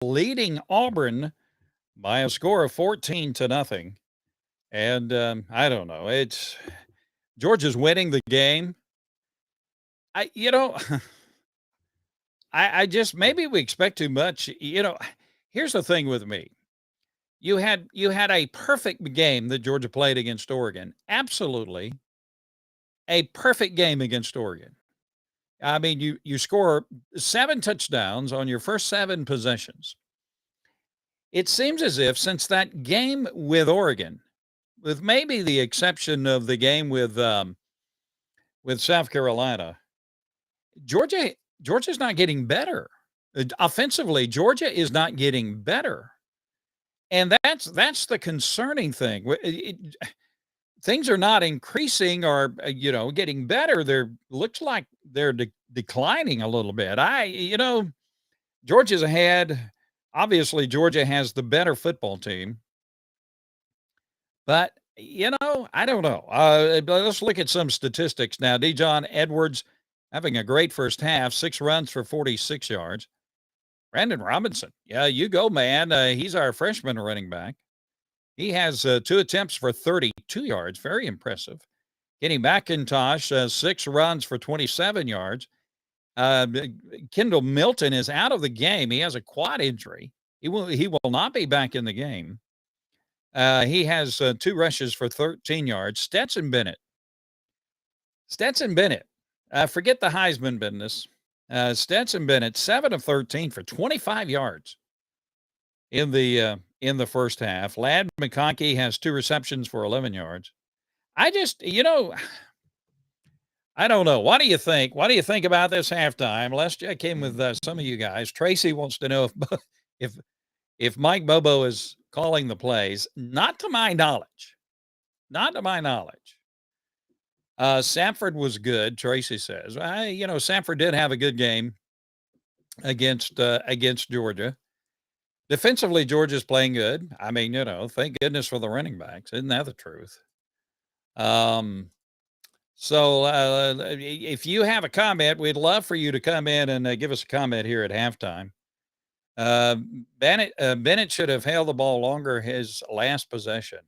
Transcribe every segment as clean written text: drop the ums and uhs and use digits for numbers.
leading Auburn by a score of 14-0. And I don't know. It's Georgia's winning the game. I, you know, I just maybe we expect too much. Here's the thing with me. You had a perfect game that Georgia played against Oregon. Absolutely a perfect game against Oregon. I mean, you score 7 touchdowns on your first 7 possessions. It seems as if since that game with Oregon, with maybe the exception of the game with South Carolina, Georgia's not getting better. Offensively, Georgia is not getting better. And that's the concerning thing. Things are not increasing or getting better. They're looks like they're declining a little bit. Georgia's ahead. Obviously, Georgia has the better football team. But, I don't know. Let's look at some statistics now. Dijon Edwards having a great first half, 6 runs for 46 yards. Brandon Robinson, yeah, you go, man. He's our freshman running back. He has 2 attempts for 32 yards. Very impressive. Kenny McIntosh, 6 runs for 27 yards. Kendall Milton is out of the game. He has a quad injury. He will not be back in the game. He has 2 rushes for 13 yards. Stetson Bennett. Forget the Heisman business. Stetson Bennett, 7 of 13 for 25 yards in the first half. Ladd McConkey has 2 receptions for 11 yards. I just, I don't know. What do you think? What do you think about this halftime? Let's check in with some of you guys. Tracy wants to know if Mike Bobo is calling the plays. Not to my knowledge. Samford was good, Tracy says. Samford did have a good game against Georgia. Defensively, Georgia's playing good. I mean, thank goodness for the running backs. Isn't that the truth? So if you have a comment, we'd love for you to come in and give us a comment here at halftime. Bennett should have held the ball longer his last possession.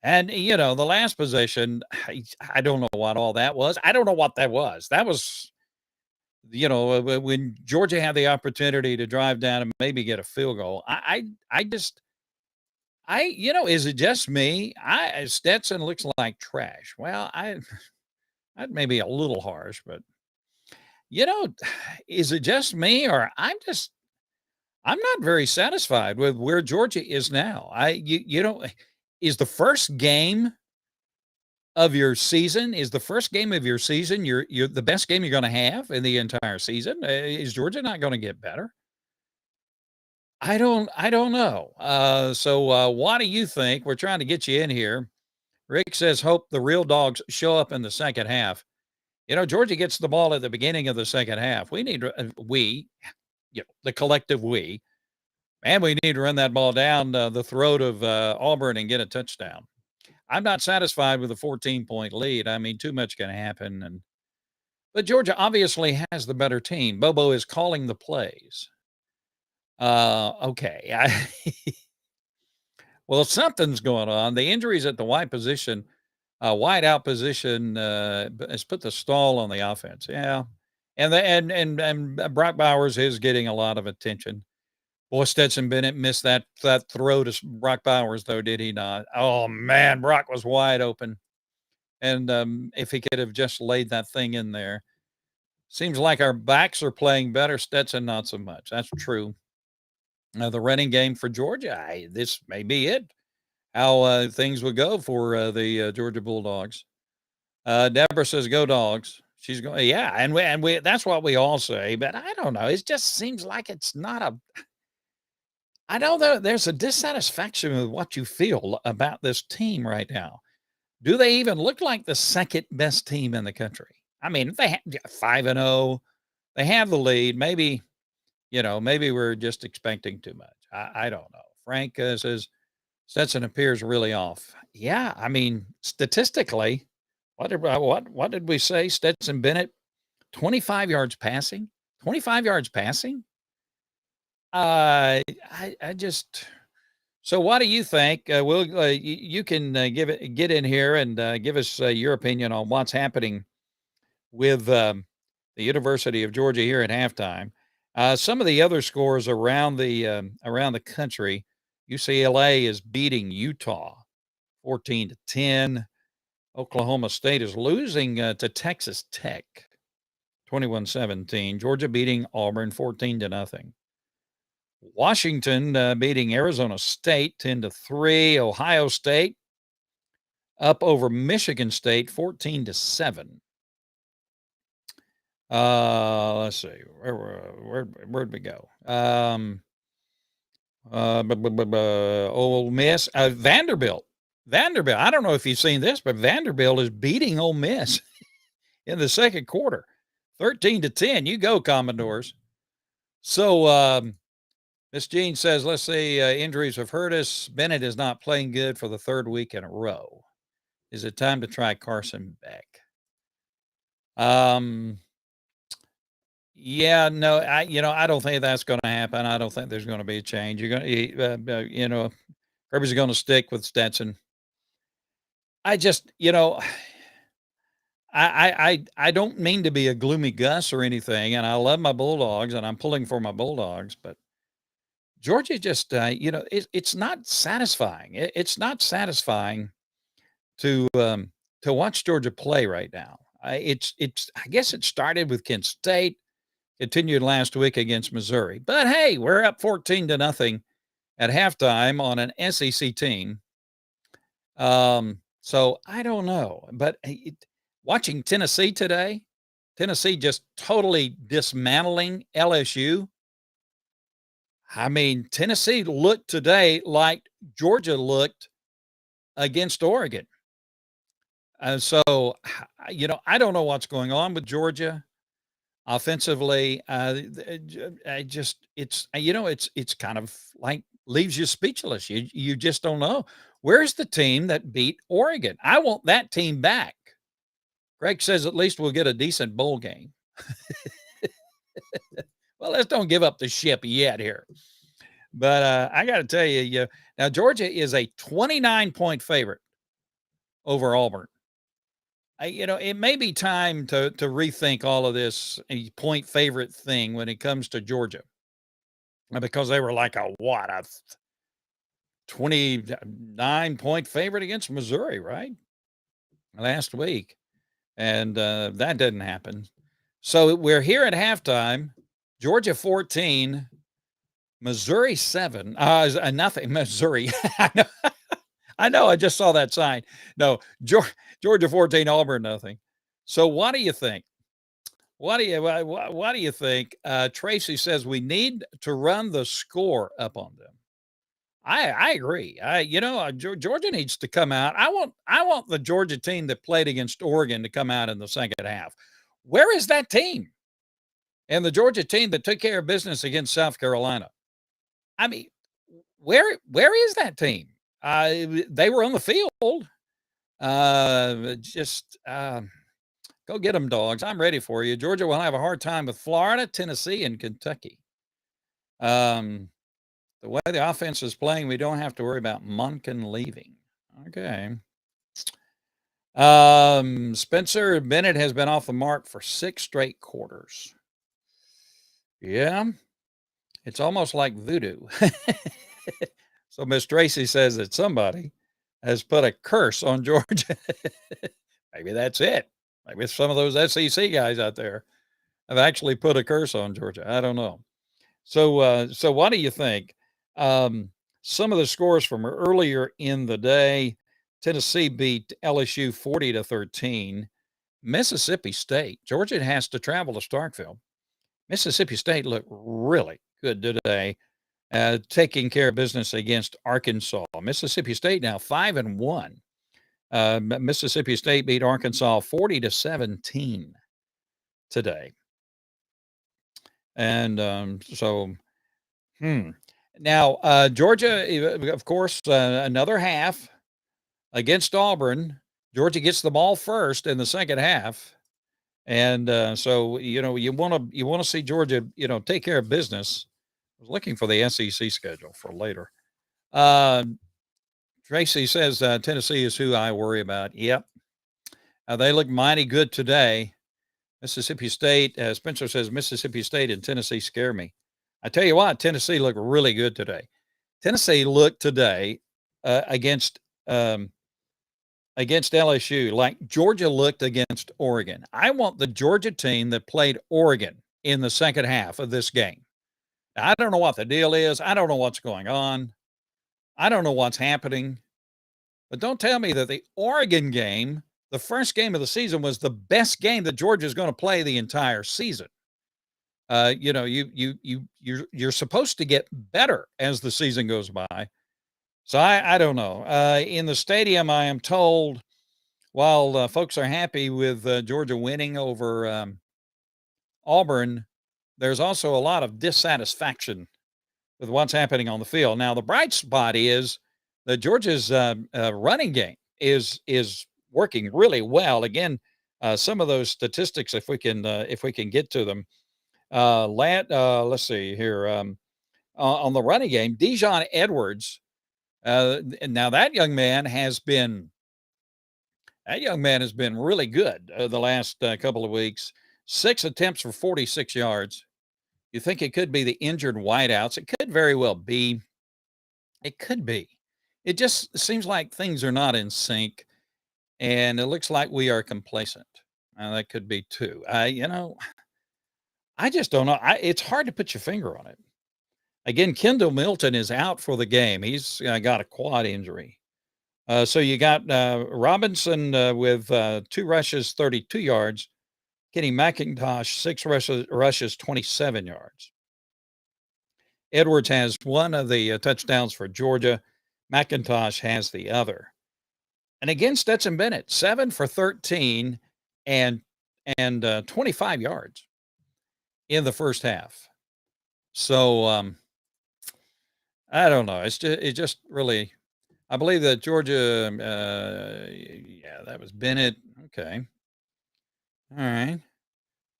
And, the last possession, I don't know what all that was. I don't know what that was. That was, when Georgia had the opportunity to drive down and maybe get a field goal. Is it just me? Stetson looks like trash. Well, that may be a little harsh, but, is it just me or I'm not very satisfied with where Georgia is now. Is the first game of your season you're the best game you're going to have in the entire season? Is Georgia not going to get better? I don't know. So what do you think? We're trying to get you in here. Rick says, hope the real dogs show up in the second half. Georgia gets the ball at the beginning of the second half. We need the collective we need to run that ball down the throat of Auburn and get a touchdown. I'm not satisfied with a 14-point lead. I mean, too much can happen. But Georgia obviously has the better team. Bobo is calling the plays. Okay. Well, something's going on. The injuries at the wide out position has put the stall on the offense. Yeah. And Brock Bowers is getting a lot of attention. Boy, Stetson Bennett missed that throw to Brock Bowers, though, did he not? Oh, man, Brock was wide open. And if he could have just laid that thing in there. Seems like our backs are playing better. Stetson, not so much. That's true. The running game for Georgia, this may be it. How things would go for the Georgia Bulldogs. Deborah says, go Dogs. She's going, yeah, and we that's what we all say. But I don't know. It just seems like it's not a I know there's a dissatisfaction with what you feel about this team right now. Do they even look like the second best team in the country? I mean, if they have 5-0, they have the lead. Maybe we're just expecting too much. I don't know. Frank says Stetson appears really off. Yeah, I mean, statistically, what did we say? Stetson Bennett, 25 yards passing. 25 yards passing. I just so what do you think? You can get in here and give us your opinion on what's happening with the University of Georgia here at halftime. Some of the other scores around the country, UCLA is beating Utah 14-10. Oklahoma State is losing to Texas Tech 21-17. Georgia beating Auburn 14-0. Washington beating Arizona State 10-3. Ohio State up over Michigan State 14-7. Let's see. Where'd we go? Ole Miss, Vanderbilt. Vanderbilt. I don't know if you've seen this, but Vanderbilt is beating Ole Miss in the second quarter, 13-10. You go, Commodores. So Miss Jean says, let's see, injuries have hurt us. Bennett is not playing good for the third week in a row. Is it time to try Carson Beck? Yeah, no, I don't think that's going to happen. I don't think there's going to be a change. You're going to, Kirby's going to stick with Stetson. I just, I don't mean to be a gloomy Gus or anything, and I love my Bulldogs, and I'm pulling for my Bulldogs, but Georgia just, it's not satisfying. It's not satisfying to watch Georgia play right now. I guess it started with Kent State, continued last week against Missouri, but hey, we're up 14-0 at halftime on an SEC team. So I don't know, but watching Tennessee today, Tennessee just totally dismantling LSU. I mean, Tennessee looked today like Georgia looked against Oregon. So, I don't know what's going on with Georgia offensively. I just, it's kind of like leaves you speechless. You just don't know. Where's the team that beat Oregon? I want that team back. Greg says at least we'll get a decent bowl game. Well, let's don't give up the ship yet here. But I got to tell you, now Georgia is a 29-point favorite over Auburn. It may be time to rethink all of this point favorite thing when it comes to Georgia, because they were like a 29-point favorite against Missouri, right? Last week. And that didn't happen. So we're here at halftime. Georgia 14, Missouri 7. Nothing. Missouri. I know. I just saw that sign. No, Georgia 14, Auburn nothing. So what do you think? What do you think? Tracy says we need to run the score up on them. I agree. Georgia needs to come out. I want the Georgia team that played against Oregon to come out in the second half. Where is that team? And the Georgia team that took care of business against South Carolina. I mean, where is that team? They were on the field. Go get them, dogs. I'm ready for you. Georgia will have a hard time with Florida, Tennessee, and Kentucky. The way the offense is playing, we don't have to worry about Monken leaving. Okay. Spencer Bennett has been off the mark for 6 straight quarters. Yeah. It's almost like voodoo. So Miss Tracy says that somebody has put a curse on Georgia. Maybe that's it. Maybe it's some of those SEC guys out there have actually put a curse on Georgia. I don't know. So what do you think? Some of the scores from earlier in the day: Tennessee beat LSU 40-13. Mississippi State, Georgia has to travel to Starkville. Mississippi State looked really good today, taking care of business against Arkansas. Mississippi State now 5-1. Mississippi State beat Arkansas 40-17 today. And now Georgia, of course, another half against Auburn. Georgia gets the ball first in the second half. And so, you want to see Georgia, take care of business was looking for the SEC schedule for later. Uh, Tracy says Tennessee is who I worry about. Yep. They look mighty good today. Mississippi State, Spencer says Mississippi State and Tennessee scare me. I tell you what, Tennessee looked really good today. Tennessee looked today against LSU like Georgia looked against Oregon. I want the Georgia team that played Oregon in the second half of this game. Now, I don't know what the deal is. I don't know what's going on. I don't know what's happening. But don't tell me that the Oregon game, the first game of the season, was the best game that Georgia's going to play the entire season. You're supposed to get better as the season goes by. So I don't know. In the stadium, I am told, while folks are happy with Georgia winning over Auburn, there's also a lot of dissatisfaction with what's happening on the field. Now, the bright spot is that Georgia's running game is working really well. Again, some of those statistics, if we can get to them. Let's see here. On the running game, Dijon Edwards. Now that young man has been really good the last couple of weeks. 6 attempts for 46 yards. You think it could be the injured wideouts? It could very well be. It could be. It just seems like things are not in sync, and it looks like we are complacent. That could be too. I just don't know. It's hard to put your finger on it. Again, Kendall Milton is out for the game. He's got a quad injury. So you got Robinson with 2 rushes, 32 yards. Kenny McIntosh, 6 rushes, 27 yards. Edwards has one of the touchdowns for Georgia. McIntosh has the other. And again, Stetson Bennett, 7 for 13 and 25 yards in the first half. So I don't know. It just really. I believe that Georgia. That was Bennett. Okay. All right.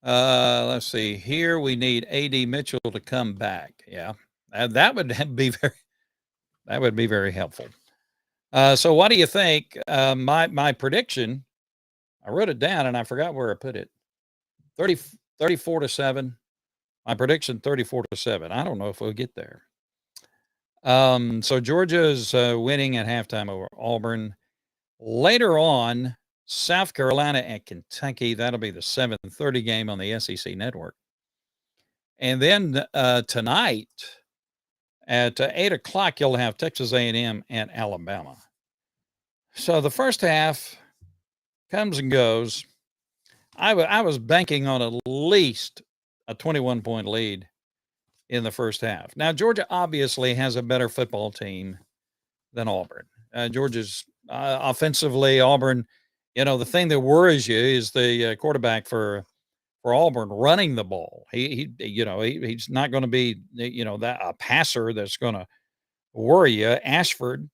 Let's see. Here we need A.D. Mitchell to come back. Yeah, that would be very helpful. So what do you think? My prediction. I wrote it down and I forgot where I put it. 34-7. My prediction 34-7. I don't know if we'll get there. So Georgia is winning at halftime over Auburn. Later on, South Carolina and Kentucky. That'll be the 7:30 game on the SEC network. And then tonight at 8 o'clock, you'll have Texas A&M and Alabama. So the first half comes and goes. I was banking on at least a 21-point lead in the first half. Now, Georgia obviously has a better football team than Auburn. Georgia's offensively, Auburn, the thing that worries you is the quarterback for Auburn running the ball. He's not going to be, that a passer that's going to worry you. Ashford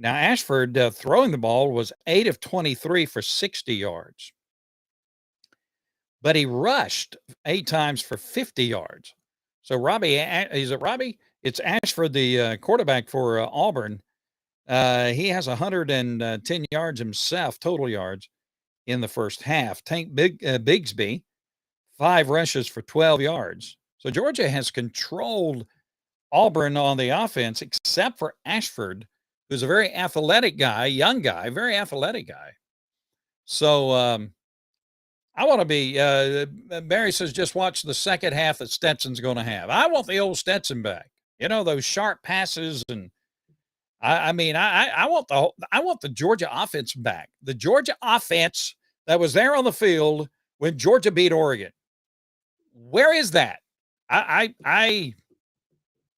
throwing the ball was 8 of 23 for 60 yards. But he rushed 8 times for 50 yards. So Robbie? Is it Robbie? It's Ashford, the quarterback for Auburn. He has 110 yards himself, total yards, in the first half. Tank Bigsby, 5 rushes for 12 yards. So Georgia has controlled Auburn on the offense, except for Ashford, who's a very athletic guy, young guy, very athletic guy. So I want to be, Barry says, just watch the second half that Stetson's going to have. I want the old Stetson back. Those sharp passes. And I want the Georgia offense back. The Georgia offense that was there on the field when Georgia beat Oregon. Where is that? I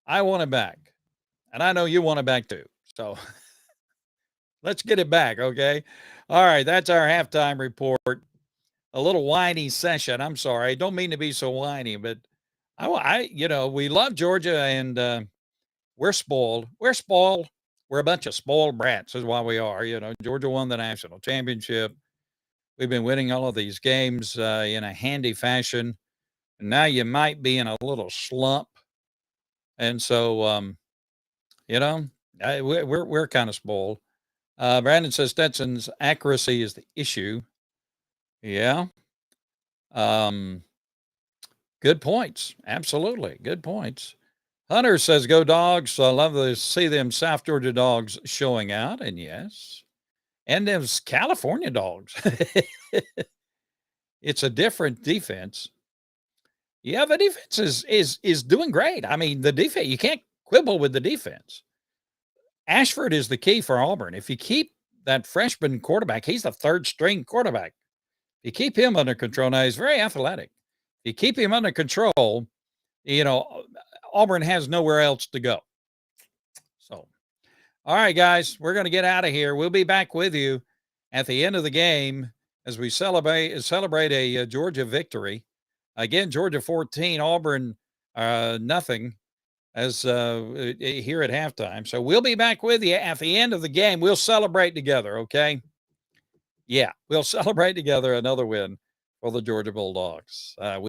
want it back. And I know you want it back too. So let's get it back. Okay. All right. That's our halftime report. A little whiny session. I'm sorry. I don't mean to be so whiny, but we love Georgia and we're spoiled. We're spoiled. We're a bunch of spoiled brats is why we are. Georgia won the national championship. We've been winning all of these games in a handy fashion. And now you might be in a little slump. And so, you know, we're kind of spoiled. Brandon says Stetson's accuracy is the issue. Yeah. Um, Good points. Absolutely. Good points. Hunter says, go dogs. I love to see them South Georgia dogs showing out. And yes, and those California dogs. It's a different defense. Yeah, the defense is doing great. I mean, the defense, you can't quibble with the defense. Ashford is the key for Auburn. If you keep that freshman quarterback, he's the third string quarterback. If you keep him under control, now he's very athletic. If you keep him under control, Auburn has nowhere else to go. So, all right, guys, we're going to get out of here. We'll be back with you at the end of the game as we celebrate a Georgia victory. Again, Georgia 14, Auburn nothing as here at halftime. So we'll be back with you at the end of the game. We'll celebrate together, okay? Yeah, we'll celebrate together another win for the Georgia Bulldogs.